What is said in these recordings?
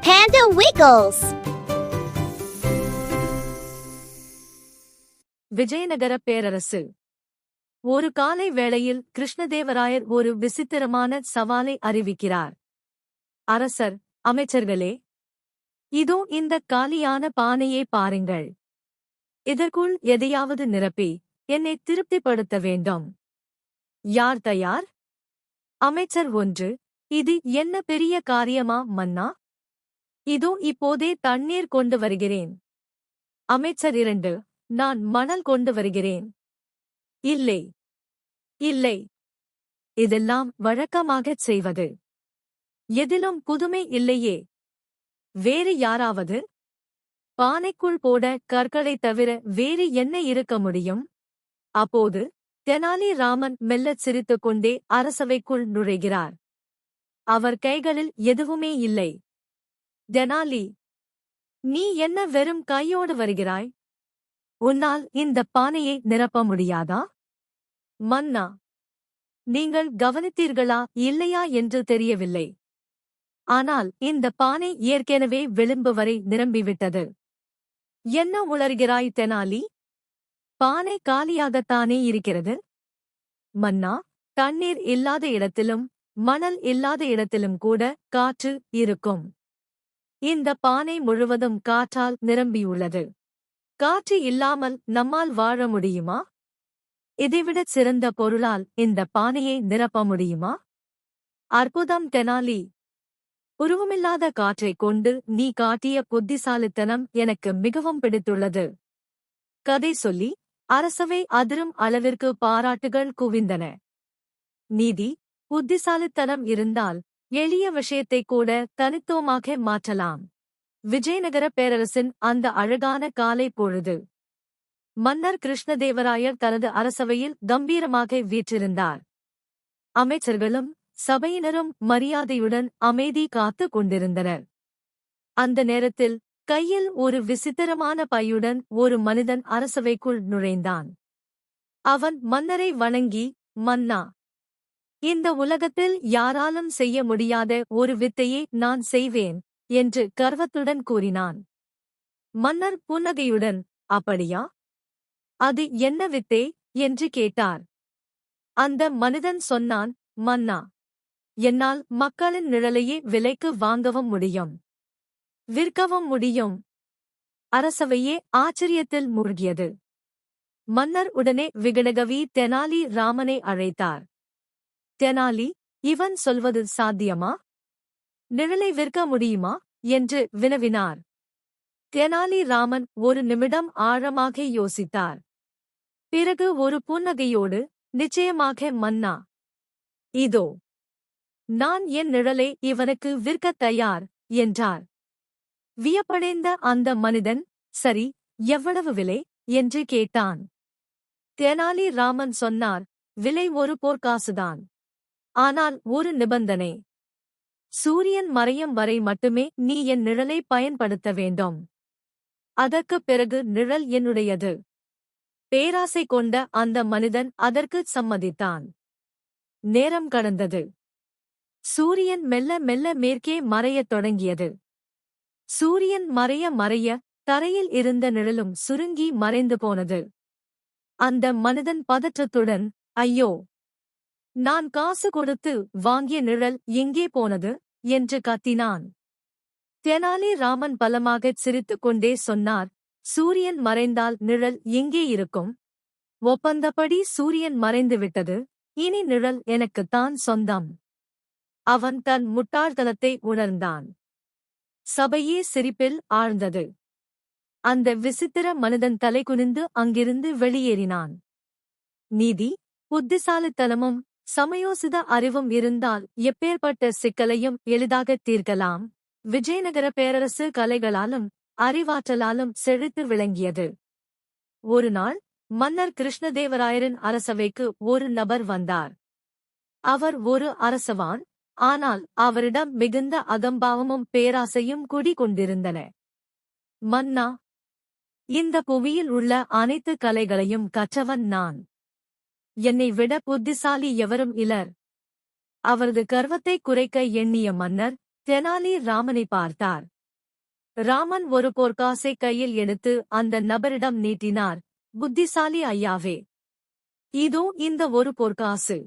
Panda Wiggles. Vijayanagara பேரரசு. ஒரு காலை வேளையில் கிருஷ்ணதேவராயர் ஒரு விசித்திரமான சவாலை அறிவிக்கிறார். அரசர், அமைச்சர்களே, இதோ இந்த காலியான பானையை பாருங்கள். இதற்குள் எதையாவது நிரப்பி என்னை திருப்திப்படுத்த வேண்டும். யார் தயார்? அமைச்சர் 1, இது என்ன பெரிய காரியமா மன்னா? இதோ இப்போதே தண்ணீர் கொண்டு வருகிறேன். அமைச்சர் 2, நான் மணல் கொண்டு வருகிறேன். இல்லை, இல்லை, இதெல்லாம் வழக்கமாகச் செய்வது. எதிலும் புதுமை இல்லையே. வேறு யாராவது? பானைக்குள் போட கற்களைத் தவிர வேறு என்ன இருக்க முடியும்? அப்போது தெனாலி ராமன் மெல்லச் சிரித்துக் கொண்டே அரசவைக்குள் நுழைகிறார். அவர் கைகளில் எதுவுமே இல்லை. தெனாலி, நீ என்ன வெறும் கையோடு வருகிறாய்? உன்னால் இந்த பானையை நிரப்ப முடியாதா? மன்னா, நீங்கள் கவனித்தீர்களா இல்லையா என்று தெரியவில்லை. ஆனால் இந்த பானை ஏற்கெனவே விளிம்பு வரை நிரம்பிவிட்டது. என்ன உளறுகிறாய் தெனாலி? பானை காலியாகத்தானே இருக்கிறது. மன்னா, தண்ணீர் இல்லாத இடத்திலும் மணல் இல்லாத இடத்திலும் கூட காற்று இருக்கும். இந்த பானை முழுவதும் காற்றால் நிரம்பியுள்ளது. காற்று இல்லாமல் நம்மால் வாழ முடியுமா? இதைவிடச் சிறந்த பொருளால் இந்த பானையை நிரப்ப முடியுமா? அற்புதம் தெனாலி! உருவமில்லாத காற்றைக் கொண்டு நீ காட்டிய புத்திசாலித்தனம் எனக்கு மிகவும் பிடித்துள்ளது. கதை சொல்லி அரசவை அதிரும் அளவிற்கு பாராட்டுகள் குவிந்தன. நீதி, புத்திசாலித்தனம் இருந்தால் எளிய விஷயத்தைக் கூட தனித்துவமாக மாற்றலாம். விஜயநகர பேரரசின் அந்த அழகான காலை பொழுது. மன்னர் கிருஷ்ணதேவராயர் தனது அரசவையில் கம்பீரமாக வீற்றிருந்தார். அமைச்சர்களும் சபையினரும் மரியாதையுடன் அமைதி காத்துக் கொண்டிருந்தனர். அந்த நேரத்தில் கையில் ஒரு விசித்திரமான பையுடன் ஒரு மனிதன் அரசவைக்குள் நுழைந்தான். அவன் மன்னரை வணங்கி, மன்னா, இந்த உலகத்தில் யாராலும் செய்ய முடியாத ஒரு வித்தையை நான் செய்வேன் என்று கர்வத்துடன் கூறினான். மன்னர் புன்னகையுடன், அப்படியா? அது என்ன வித்தை என்று கேட்டார். அந்த மனிதன் சொன்னான், மன்னா, என்னால் மக்களின் நிழலையே விலைக்கு வாங்கவும் முடியும், விற்கவும் முடியும். அரசவையே ஆச்சரியத்தில் மூழ்கியது. மன்னர் உடனே விகடகவி தெனாலி ராமனை அழைத்தார். தெனாலி, இவன் சொல்வது சாத்தியமா? நிழலை விற்க முடியுமா என்று வினவினார். தெனாலி ராமன் ஒரு நிமிடம் ஆழமாக யோசித்தார். பிறகு ஒரு புன்னகையோடு, நிச்சயமாக மன்னா. இதோ, நான் என் நிழலை இவனுக்கு விற்கத் தயார் என்றார். வியப்படைந்த அந்த மனிதன், சரி, எவ்வளவு விலை என்று கேட்டான். தெனாலி ராமன் சொன்னார், விலை ஒரு பொற்காசுதான். ஆனால் ஒரு நிபந்தனை. சூரியன் மறையும் வரை மட்டுமே நீ என் நிழலை பயன்படுத்த வேண்டும். அதற்குப் பிறகு நிழல் என்னுடையது. பேராசை கொண்ட அந்த மனிதன் அதற்கு சம்மதித்தான். நேரம் கடந்தது. சூரியன் மெல்ல மெல்ல மேற்கே மறையத் தொடங்கியது. சூரியன் மறைய மறைய தரையில் இருந்த நிழலும் சுருங்கி மறைந்து போனது. அந்த மனிதன் பதற்றத்துடன், ஐயோ, நான் காசு கொடுத்து வாங்கிய நிழல் எங்கே போனது என்று கத்தினான். தெனாலி ராமன் பலமாகச் சிரித்துக் கொண்டே சொன்னார், சூரியன் மறைந்தால் நிழல் எங்கே இருக்கும்? ஒப்பந்தப்படி சூரியன் மறைந்துவிட்டது, இனி நிழல் எனக்குத்தான் சொந்தம். அவன் தன் முட்டாள்தனத்தை உணர்ந்தான். சபையே சிரிப்பில் ஆழ்ந்தது. அந்த விசித்திர மனிதன் தலைகுனிந்து அங்கிருந்து வெளியேறினான். நீதி, புத்திசாலித்தனமும் சமயோசித அறிவும் இருந்தால் எப்பேற்பட்ட சிக்கலையும் எளிதாகத் தீர்க்கலாம். விஜயநகர பேரரசு கலைகளாலும் அறிவாற்றலாலும் செழித்து விளங்கியது. ஒருநாள் மன்னர் கிருஷ்ணதேவராயரின் அரசவைக்கு ஒரு நபர் வந்தார். அவர் ஒரு அரசவான், ஆனால் அவரிடம் மிகுந்த அகம்பாவமும் பேராசையும் குடிகொண்டிருந்தன. மன்னா, இந்த புவியில் உள்ள அனைத்து கலைகளையும் கற்றவன் நான். என்னை விட புத்திசாலி எவரும் இலர். அவரது கர்வத்தை குறைக்க எண்ணிய மன்னர் தெனாலி ராமனை பார்த்தார். ராமன் ஒரு பொற்காசை கையில் எடுத்து அந்த நபரிடம் நீட்டினார். புத்திசாலி ஐயாவே, இதோ இந்த ஒரு பொற்காசு.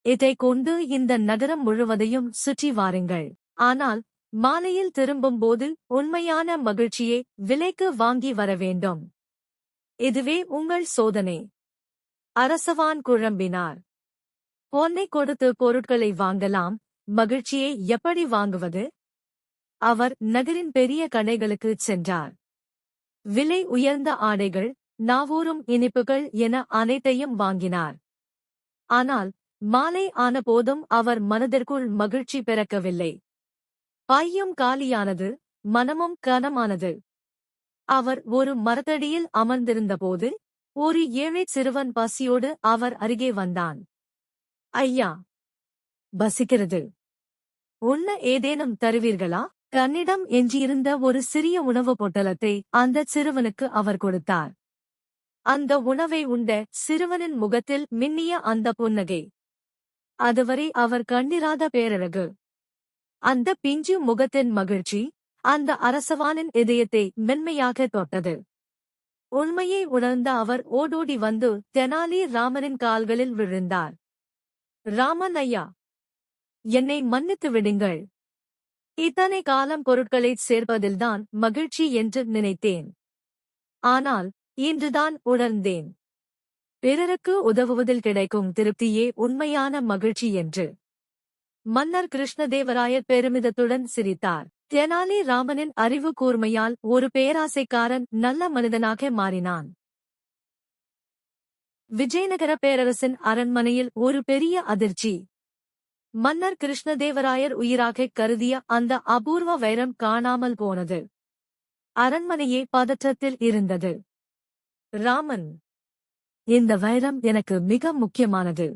இதைக் கொண்டு இந்த நகரம் முழுவதையும் சுற்றி வாருங்கள். ஆனால் மாலையில் திரும்பும்போது உண்மையான மகிழ்ச்சியை விலைக்கு வாங்கி வர வேண்டும். இதுவே உங்கள் சோதனை. அரசவான் குழம்பினார். பொன்னை கொடுத்து பொருட்களை வாங்கலாம், மகிழ்ச்சியை எப்படி வாங்குவது? அவர் நகரின் பெரிய கடைகளுக்குச் சென்றார். விலை உயர்ந்த ஆடைகள், நாவூரும் இனிப்புகள் என அனைத்தையும் வாங்கினார். ஆனால் மாலை ஆனபோதும் அவர் மனதிற்குள் மகிழ்ச்சி பிறக்கவில்லை. பையும் காலியானது, மனமும் கனமானது. அவர் ஒரு மரத்தடியில் அமர்ந்திருந்தபோது ஒரு ஏழைச் சிறுவன் பசியோடு அவர் அருகே வந்தான். ஐயா, பசிக்கிறது. உண்ண ஏதேனும் தருவீர்களா? தன்னிடம் எஞ்சியிருந்த ஒரு சிறிய உணவு பொட்டலத்தை அந்தச் சிறுவனுக்கு அவர் கொடுத்தார். அந்த உணவை உண்ட சிறுவனின் முகத்தில் மின்னிய அந்த புன்னகை, அதுவரை அவர் கண்டிராத பேரழகு. அந்த பிஞ்சு முகத்தின் மகிழ்ச்சி அந்த அரசவானின் இதயத்தை மென்மையாக தொட்டது. உண்மையை உணர்ந்த அவர் ஓடோடி வந்து தெனாலி ராமனின் கால்களில் விழுந்தார். ராமன் ஐயா, என்னை மன்னித்து விடுங்கள். இத்தனை காலம் பொருட்களைச் சேர்ப்பதில்தான் மகிழ்ச்சி என்று நினைத்தேன். ஆனால் இன்றுதான் உணர்ந்தேன், பிறருக்கு உதவுவதில் கிடைக்கும் திருப்தியே உண்மையான மகிழ்ச்சி என்று. மன்னர் கிருஷ்ணதேவராயர் பெருமிதத்துடன் சிரித்தார். தெனாலி ராமனின் அறிவு கூர்மையால் ஒரு பேராசைக்காரன் நல்ல மனிதனாக மாறினான். விஜயநகர பேரரசின் அரண்மனையில் ஒரு பெரிய அதிர்ச்சி. மன்னர் கிருஷ்ணதேவராயர் உயிராகக் கருதிய அந்த அபூர்வ வைரம் காணாமல் போனது. அரண்மனையே பதற்றத்தில் இருந்தது. ராமன், இந்த வைரம் எனக்கு மிக முக்கியமானது.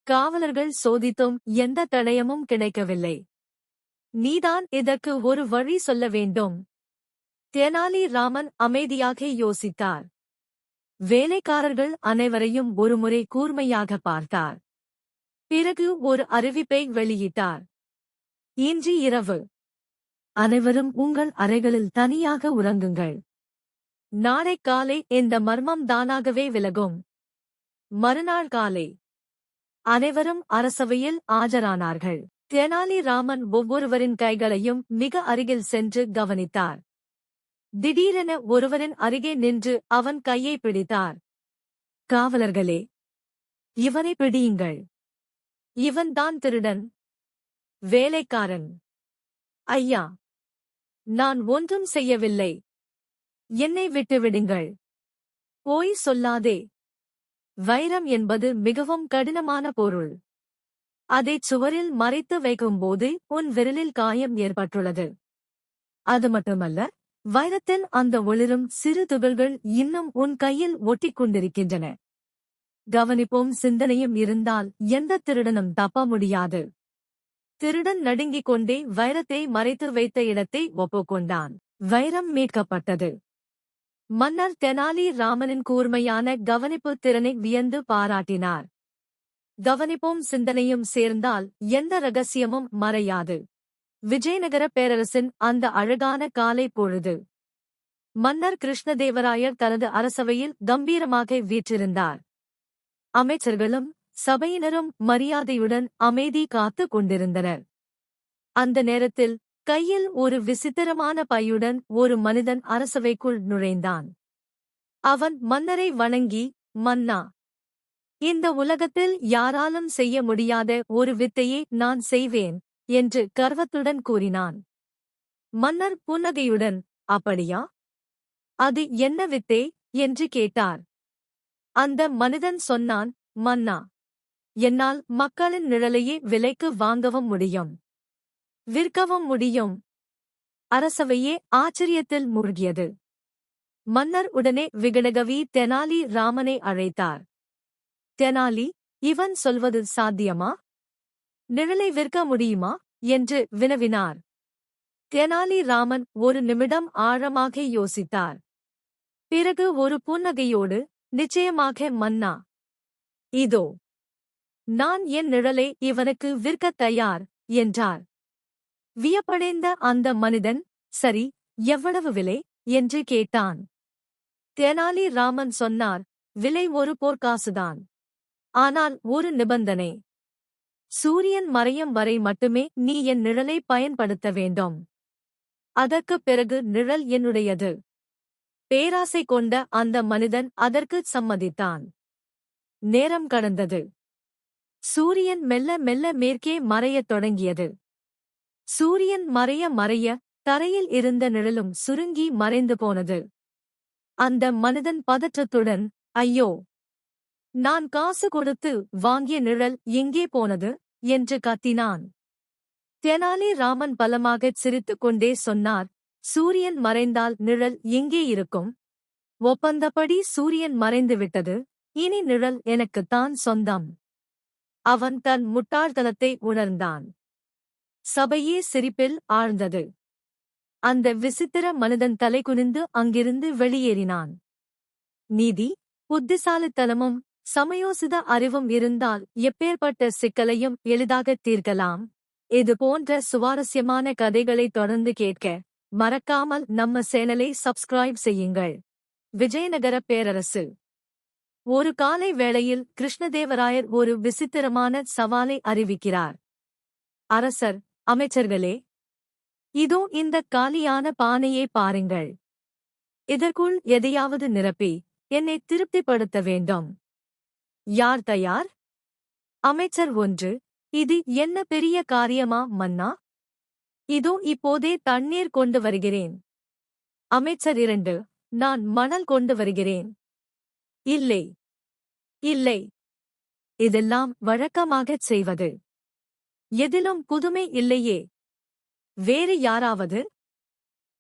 காவலர்கள் சோதித்தும் எந்த தடயமும் கிடைக்கவில்லை. நீதான் இதற்கு ஒரு வழி சொல்ல வேண்டும். தெனாலி ராமன் அமைதியாக யோசித்தார். வேலைக்காரர்கள் அனைவரையும் ஒருமுறை கூர்மையாக பார்த்தார். பிறகு ஒரு அறிவிப்பை வெளியிட்டார். இன்று இரவு அனைவரும் உங்கள் அறைகளில் தனியாக உறங்குங்கள். நாளை காலை இந்த மர்மம் தானாகவே விலகும். மறுநாள் காலை அனைவரும் அரசவையில் ஆஜரானார்கள். தெனாலி ராமன் ஒவ்வொருவரின் கைகளையும் மிக அருகில் சென்று கவனித்தார். திடீரென ஒருவரின் அருகே நின்று அவன் கையை பிடித்தார். காவலர்களே, இவனை பிடியுங்கள். இவன்தான் திருடன். வேலைக்காரன், ஐயா, நான் ஒன்றும் செய்யவில்லை. என்னை விட்டுவிடுங்கள். போய் சொல்லாதே. வைரம் என்பது மிகவும் கடினமான பொருள். அதைச் சுவரில் மறைத்து வைக்கும்போது உன் விரலில் காயம் ஏற்பட்டுள்ளது. அது மட்டுமல்ல, வைரத்தின் அந்த ஒளிரும் சிறு துகள்கள் இன்னும் உன் கையில் ஒட்டிக் கொண்டிருக்கின்றன. கவனிப்பும் சிந்தனையும் இருந்தால் எந்த திருடனும் தப்ப முடியாது. திருடன் நடுங்கிக் கொண்டே வைரத்தை மறைத்து வைத்த இடத்தை ஒப்புக்கொண்டான். வைரம் மீட்கப்பட்டது. மன்னர் தெனாலி ராமனின் கூர்மையான கவனிப்பு திறனை வியந்து பாராட்டினார். கவனிப்பும் சிந்தனையும் சேர்ந்தால் எந்த ரகசியமும் மறையாது. விஜயநகர பேரரசின் அந்த அழகான காலை பொழுது மன்னர் கிருஷ்ணதேவராயர் தனது அரசவையில் கம்பீரமாக வீற்றிருந்தார். அமைச்சர்களும் சபையினரும் மரியாதையுடன் அமைதி காத்துக் கொண்டிருந்தனர். அந்த நேரத்தில் கையில் ஒரு விசித்திரமான பையுடன் ஒரு மனிதன் அரசவைக்குள் நுழைந்தான். அவன் மன்னரை வணங்கி, மன்னா, இந்த உலகத்தில் யாராலும் செய்ய முடியாத ஒரு வித்தையை நான் செய்வேன் என்று கர்வத்துடன் கூறினான். மன்னர் புன்னகையுடன், அப்படியா? அது என்ன வித்தை என்று கேட்டார். அந்த மனிதன் சொன்னான், மன்னா, என்னால் மக்களின் நிழலையே விலைக்கு வாங்கவும் முடியும், விற்கவும் முடியும். அரசவையே ஆச்சரியத்தில் மூழ்கியது. மன்னர் உடனே விகடகவி தெனாலி ராமனை அழைத்தார். தெனாலி, இவன் சொல்வது சாத்தியமா? நிழலை விற்க முடியுமா என்று வினவினார். தெனாலி ராமன் ஒரு நிமிடம் ஆழமாக யோசித்தார். பிறகு ஒரு புன்னகையோடு, நிச்சயமாக மன்னா. இதோ நான் என் நிழலை இவனுக்கு விற்கத் தயார் என்றார். வியப்படைந்த அந்த மனிதன், சரி, எவ்வளவு விலை என்று கேட்டான். தெனாலி ராமன் சொன்னார், விலை ஒரு பொற்காசுதான். ஆனால் ஒரு நிபந்தனை. சூரியன் மறையும் வரை மட்டுமே நீ என் நிழலை பயன்படுத்த வேண்டும். அதற்குப் பிறகு நிழல் என்னுடையது. பேராசை கொண்ட அந்த மனிதன் அதற்குச் சம்மதித்தான். நேரம் கடந்தது. சூரியன் மெல்ல மெல்ல மேற்கே மறையத் தொடங்கியது. சூரியன் மறைய மறைய தரையில் இருந்த நிழலும் சுருங்கி மறைந்து போனது. அந்த மனிதன் பதற்றத்துடன், ஐயோ! நான் காசு கொடுத்து வாங்கிய நிழல் எங்கே போனது என்று கத்தினான். தெனாலி ராமன் பலமாகச் சிரித்துக் கொண்டே சொன்னார், சூரியன் மறைந்தால் நிழல் எங்கே இருக்கும்? ஒப்பந்தப்படி சூரியன் மறைந்துவிட்டது, இனி நிழல் எனக்குத்தான் சொந்தம். அவன் தன் முட்டாள்தனத்தை உணர்ந்தான். சபையே சிரிப்பில் ஆழ்ந்தது. அந்த விசித்திர மனிதன் தலைகுனிந்து அங்கிருந்து வெளியேறினான். நீதி, புத்திசாலித்தனமும் சமயோசித அறிவும் இருந்தால் எப்பேற்பட்ட சிக்கலையும் எளிதாகத் தீர்க்கலாம். இது போன்ற சுவாரஸ்யமான கதைகளை தொடர்ந்து கேட்க மறக்காமல் நம்ம சேனலை சப்ஸ்கிரைப் செய்யுங்கள். விஜயநகர பேரரசு. ஒரு காலை வேளையில் கிருஷ்ணதேவராயர் ஒரு விசித்திரமான சவாலை அறிவிக்கிறார். அரசர், அமைச்சர்களே, இதோ இந்த காலியான பானையை பாருங்கள். இதற்குள் எதையாவது நிரப்பி என்னை திருப்திப்படுத்த வேண்டும். யார் தயார்? அமைச்சர் 1, இது என்ன பெரிய காரியமா மன்னா? இதோ இப்போதே தண்ணீர் கொண்டு வருகிறேன். அமைச்சர் 2, நான் மணல் கொண்டு வருகிறேன். இல்லை, இல்லை, இதெல்லாம் வழக்கமாகச் செய்வது. எதிலும் புதுமை இல்லையே. வேறு யாராவது?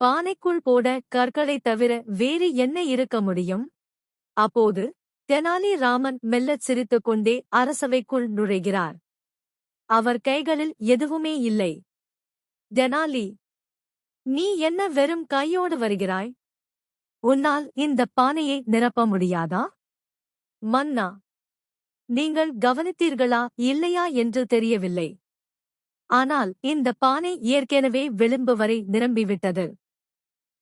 பானைக்குள் போட கற்களைத் தவிர வேறு என்ன இருக்க முடியும்? அப்போது தெனாலி ராமன் மெல்லச் சிரித்துக் கொண்டே அரசவைக்குள் நுழைகிறார். அவர் கைகளில் எதுவுமே இல்லை. தெனாலி, நீ என்ன வெறும் கையோடு வருகிறாய்? உன்னால் இந்த பானையை நிரப்ப முடியாதா? மன்னா, நீங்கள் கவனித்தீர்களா இல்லையா என்று தெரியவில்லை. ஆனால் இந்த பானை ஏற்கெனவே விளிம்பு வரை நிரம்பிவிட்டது.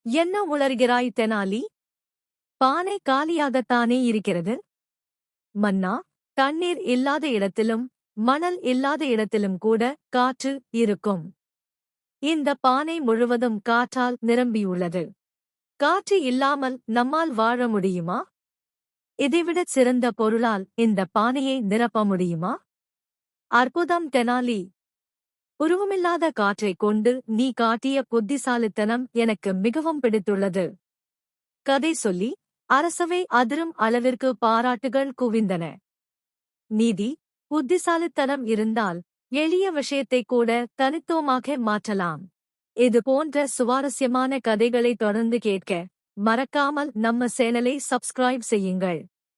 என்ன உளறுகிறாய் தெனாலி? பானை காலியாகத்தானே இருக்கிறது. மன்னா, தண்ணீர் இல்லாத இடத்திலும் மணல் இல்லாத இடத்திலும் கூட காற்று இருக்கும். இந்த பானை முழுவதும் காற்றால் நிரம்பியுள்ளது. காற்று இல்லாமல் நம்மால் வாழ முடியுமா? இதைவிடச் சிறந்த பொருளால் இந்த பானையை நிரப்ப முடியுமா? அற்புதம் தெனாலி! உருவமில்லாத காற்றைக் கொண்டு நீ காட்டிய புத்திசாலித்தனம் எனக்கு மிகவும் பிடித்துள்ளது. கதை சொல்லி அரசவை அதிரும் அளவிற்கு பாராட்டுகள் குவிந்தன. நீதி, புத்திசாலித்தனம் இருந்தால் எளிய விஷயத்தைக் கூட தனித்துவமாக மாற்றலாம். இது போன்ற சுவாரஸ்யமான கதைகளை தொடர்ந்து கேட்க மறக்காமல் நம்ம சேனலை சப்ஸ்கிரைப் செய்யுங்கள்.